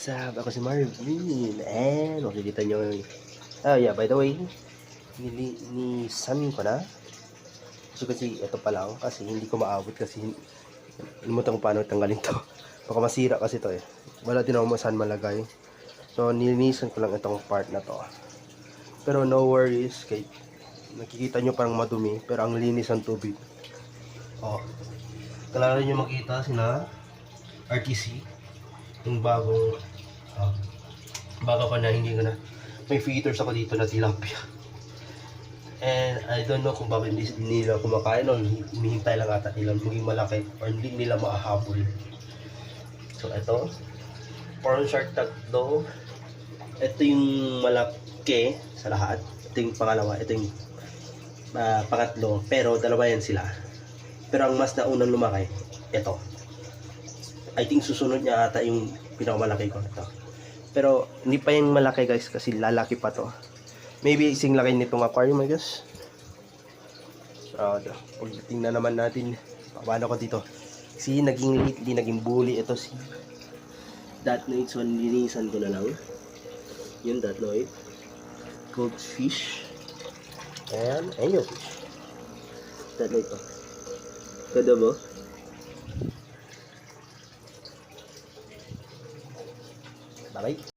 What's up? Ako si Marvin. And makikita nyo. Yeah, by the way, nilisan ko na. Kasi ito pa lang. Kasi hindi ko maabot. Kasi limutan ko paano tanggalin to. Baka masira kasi to eh. Wala din ako saan malagay. So, nilinisan ko lang itong part na to. Pero no worries. Kay, nakikita nyo parang madumi. Pero ang linis ng tubig. Oh. Kailangan nyo makita sina RTC. Yung bagong bago ko na, hindi ko na may feeders ako dito na tilapia, and I don't know kung bakit hindi nila kumakain o hinihintay lang ata nila maging malaki or hindi nila maahabol. So ito prawn shark tatlo, ito yung malaki sa lahat, ito yung pangalawa, ito yung pangatlo, pero dalawa yan sila, pero ang mas naunang lumaki ito. I think susunod niya ata yung pinakamalaki ko ito. Pero hindi pa yung malaki guys kasi lalaki pa to. Maybe ising laki nitong aquarium I guess. So, tingnan naman natin paano ko dito. Si naging lately, naging bully ito si Datnoid. So nilinisan ko na lang. Yung Datnoid. Goldfish. And angelfish. Datnoid to. Ganda mo? Bye-bye.